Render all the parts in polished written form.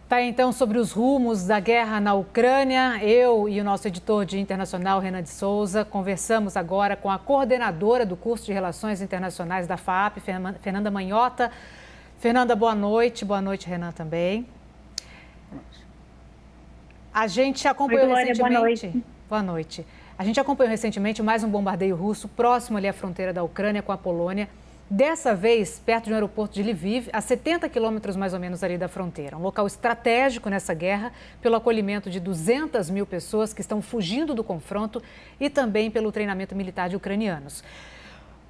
Tá, então, sobre os rumos da guerra na Ucrânia, eu e o nosso editor de internacional, Renan de Souza, conversamos agora com a coordenadora do curso de Relações Internacionais da FAP, Fernanda Manhota. Fernanda, boa noite. Boa noite, Renan, também. A gente acompanhou Glória, recentemente... boa noite. Boa noite. A gente acompanhou recentemente mais um bombardeio russo próximo ali à fronteira da Ucrânia com a Polônia. Dessa vez, perto de um aeroporto de Lviv, a 70 quilômetros mais ou menos ali da fronteira. Um local estratégico nessa guerra, pelo acolhimento de 200 mil pessoas que estão fugindo do confronto e também pelo treinamento militar de ucranianos.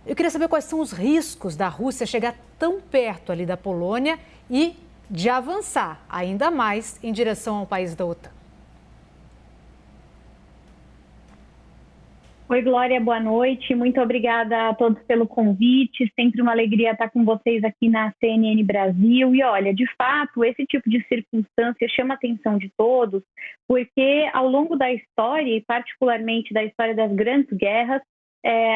Eu queria saber quais são os riscos da Rússia chegar tão perto ali da Polônia e de avançar ainda mais em direção ao país da OTAN. Oi, Glória, boa noite. Muito obrigada a todos pelo convite. Sempre uma alegria estar com vocês aqui na CNN Brasil. E olha, de fato, esse tipo de circunstância chama a atenção de todos, porque ao longo da história, e particularmente da história das grandes guerras,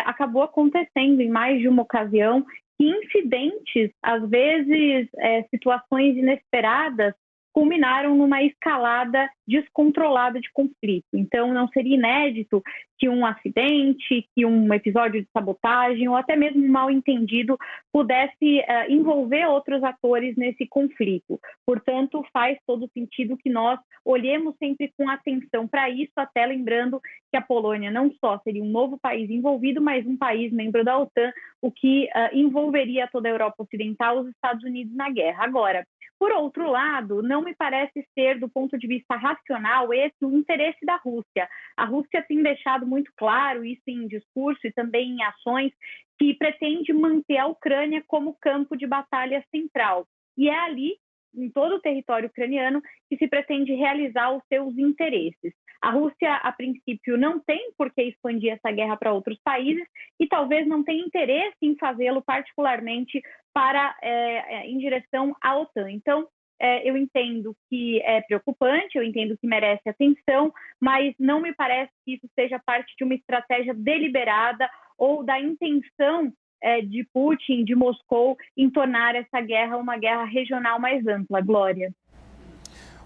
acabou acontecendo em mais de uma ocasião que incidentes, às vezes situações inesperadas, culminaram numa escalada descontrolada de conflito. Então, não seria inédito que um acidente, que um episódio de sabotagem ou até mesmo um mal-entendido pudesse envolver outros atores nesse conflito. Portanto, faz todo sentido que nós olhemos sempre com atenção para isso, até lembrando que a Polônia não só seria um novo país envolvido, mas um país membro da OTAN, o que envolveria toda a Europa Ocidental e os Estados Unidos na guerra. Agora, por outro lado, não me parece ser, do ponto de vista racional, esse o interesse da Rússia. A Rússia tem deixado muito claro, isso em discurso e também em ações, que pretende manter a Ucrânia como campo de batalha central. E é ali, em todo o território ucraniano, que se pretende realizar os seus interesses. A Rússia, a princípio, não tem por que expandir essa guerra para outros países e talvez não tenha interesse em fazê-lo, particularmente em direção à OTAN. Então, eu entendo que é preocupante, eu entendo que merece atenção, mas não me parece que isso seja parte de uma estratégia deliberada ou da intenção de Putin, de Moscou, em tornar essa guerra uma guerra regional mais ampla. Glória.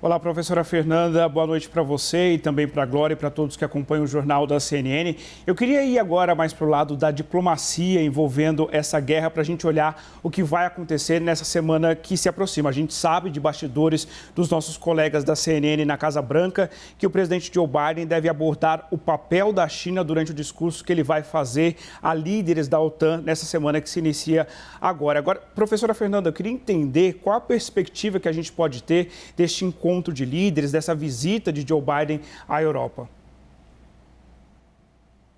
Olá, professora Fernanda, boa noite para você e também para a Glória e para todos que acompanham o Jornal da CNN. Eu queria ir agora mais para o lado da diplomacia envolvendo essa guerra para a gente olhar o que vai acontecer nessa semana que se aproxima. A gente sabe de bastidores dos nossos colegas da CNN na Casa Branca que o presidente Joe Biden deve abordar o papel da China durante o discurso que ele vai fazer a líderes da OTAN nessa semana que se inicia agora. Agora, professora Fernanda, eu queria entender qual a perspectiva que a gente pode ter deste encontro de líderes, dessa visita de Joe Biden à Europa.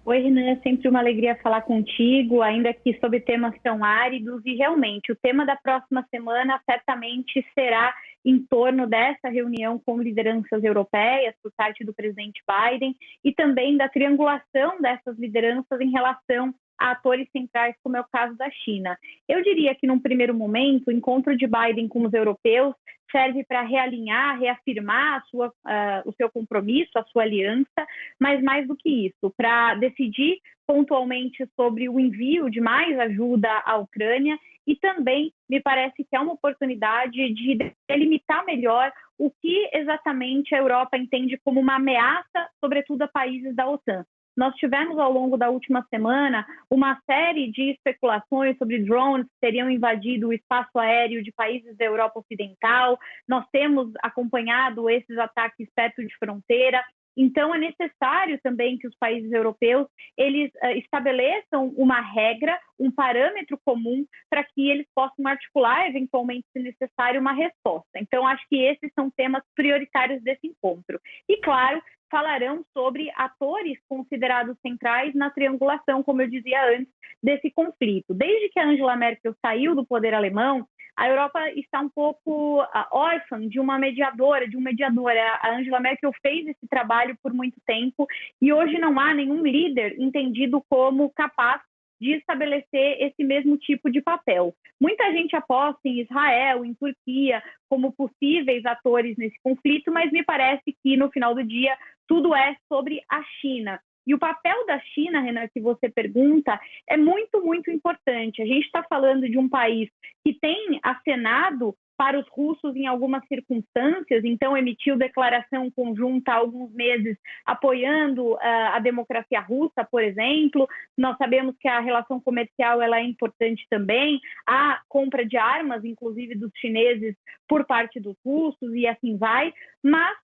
Oi, Renan, é sempre uma alegria falar contigo, ainda que sobre temas tão áridos, e realmente o tema da próxima semana certamente será em torno dessa reunião com lideranças europeias por parte do presidente Biden e também da triangulação dessas lideranças em relação a atores centrais, como é o caso da China. Eu diria que, num primeiro momento, o encontro de Biden com os europeus serve para realinhar, reafirmar o seu compromisso, a sua aliança, mas mais do que isso, para decidir pontualmente sobre o envio de mais ajuda à Ucrânia e também me parece que é uma oportunidade de delimitar melhor o que exatamente a Europa entende como uma ameaça, sobretudo a países da OTAN. Nós tivemos, ao longo da última semana, uma série de especulações sobre drones que teriam invadido o espaço aéreo de países da Europa Ocidental. Nós temos acompanhado esses ataques perto de fronteira. Então, é necessário também que os países europeus eles estabeleçam uma regra, um parâmetro comum para que eles possam articular, eventualmente, se necessário, uma resposta. Então, acho que esses são temas prioritários desse encontro. E, claro, falarão sobre atores considerados centrais na triangulação, como eu dizia antes, desse conflito. Desde que a Angela Merkel saiu do poder alemão, a Europa está um pouco órfã de uma mediadora, de um mediador. A Angela Merkel fez esse trabalho por muito tempo e hoje não há nenhum líder entendido como capaz de estabelecer esse mesmo tipo de papel. Muita gente aposta em Israel, em Turquia, como possíveis atores nesse conflito, mas me parece que, no final do dia, tudo é sobre a China. E o papel da China, Renan, que você pergunta, é muito, muito importante. A gente está falando de um país que tem acenado para os russos em algumas circunstâncias, então emitiu declaração conjunta há alguns meses apoiando a democracia russa, por exemplo. Nós sabemos que a relação comercial ela é importante também, a compra de armas, inclusive dos chineses, por parte dos russos e assim vai, mas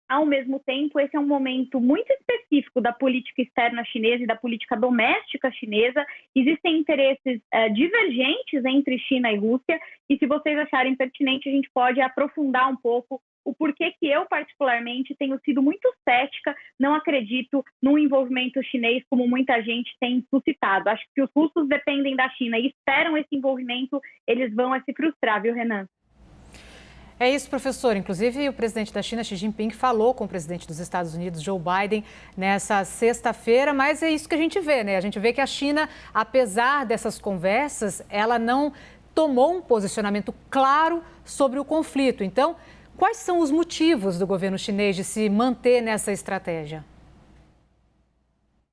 ao mesmo tempo, esse é um momento muito específico da política externa chinesa e da política doméstica chinesa. Existem interesses divergentes entre China e Rússia, e se vocês acharem pertinente, a gente pode aprofundar um pouco o porquê que eu, particularmente, tenho sido muito cética, não acredito no envolvimento chinês como muita gente tem suscitado. Acho que se os russos dependem da China e esperam esse envolvimento, eles vão se frustrar, viu, Renan? É isso, professor. Inclusive, o presidente da China, Xi Jinping, falou com o presidente dos Estados Unidos, Joe Biden, nessa sexta-feira, mas é isso que a gente vê, né? A gente vê que a China, apesar dessas conversas, ela não tomou um posicionamento claro sobre o conflito. Então, quais são os motivos do governo chinês de se manter nessa estratégia?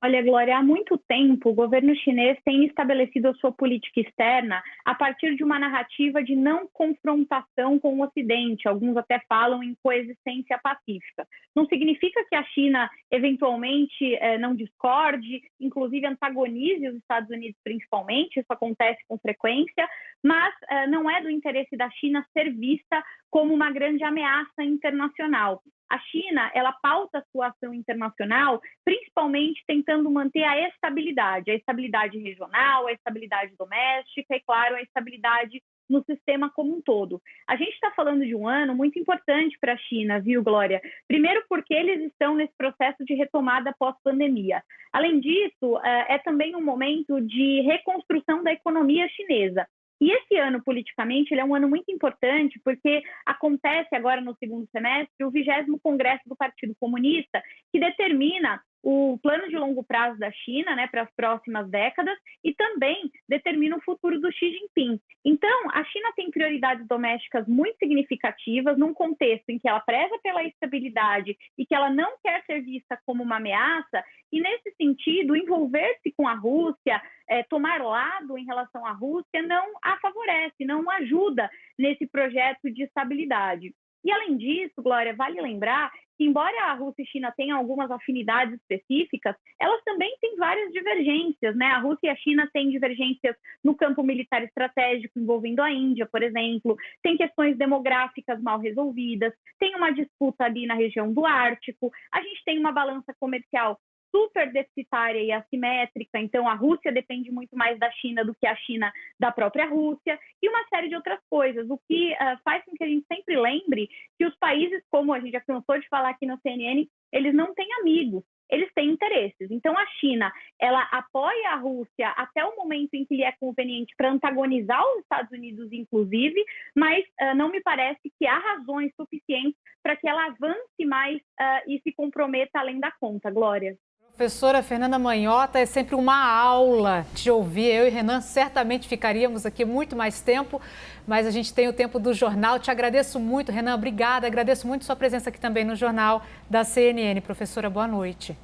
Olha, Glória, há muito tempo o governo chinês tem estabelecido a sua política externa a partir de uma narrativa de não confrontação com o Ocidente. Alguns até falam em coexistência pacífica. Não significa que a China, eventualmente, não discorde, inclusive antagonize os Estados Unidos principalmente, isso acontece com frequência, mas não é do interesse da China ser vista como uma grande ameaça internacional. A China, ela pauta a sua ação internacional, principalmente tentando manter a estabilidade regional, a estabilidade doméstica e, claro, a estabilidade no sistema como um todo. A gente está falando de um ano muito importante para a China, viu, Glória? Primeiro porque eles estão nesse processo de retomada pós-pandemia. Além disso, é também um momento de reconstrução da economia chinesa. E esse ano, politicamente, ele é um ano muito importante porque acontece agora no segundo semestre o 20º Congresso do Partido Comunista, que determina o plano de longo prazo da China, né, para as próximas décadas e também determina o futuro do Xi Jinping. Então, a China tem prioridades domésticas muito significativas num contexto em que ela preza pela estabilidade e que ela não quer ser vista como uma ameaça e, nesse sentido, envolver-se com a Rússia, tomar lado em relação à Rússia não a favorece, não ajuda nesse projeto de estabilidade. E, além disso, Glória, vale lembrar que, embora a Rússia e a China tenham algumas afinidades específicas, elas também têm várias divergências, né? A Rússia e a China têm divergências no campo militar estratégico, envolvendo a Índia, por exemplo, tem questões demográficas mal resolvidas, tem uma disputa ali na região do Ártico, a gente tem uma balança comercial super deficitária e assimétrica, então a Rússia depende muito mais da China do que a China da própria Rússia, e uma série de outras coisas, o que faz com que a gente sempre lembre que os países, como a gente já cansou de falar aqui no CNN, eles não têm amigos, eles têm interesses. Então a China, ela apoia a Rússia até o momento em que lhe é conveniente para antagonizar os Estados Unidos, inclusive, mas não me parece que há razões suficientes para que ela avance mais e se comprometa além da conta, Glória. Professora Fernanda Manhota, é sempre uma aula te ouvir. Eu e Renan certamente ficaríamos aqui muito mais tempo, mas a gente tem o tempo do jornal. Te agradeço muito, Renan, obrigada. Agradeço muito sua presença aqui também no Jornal da CNN. Professora, boa noite.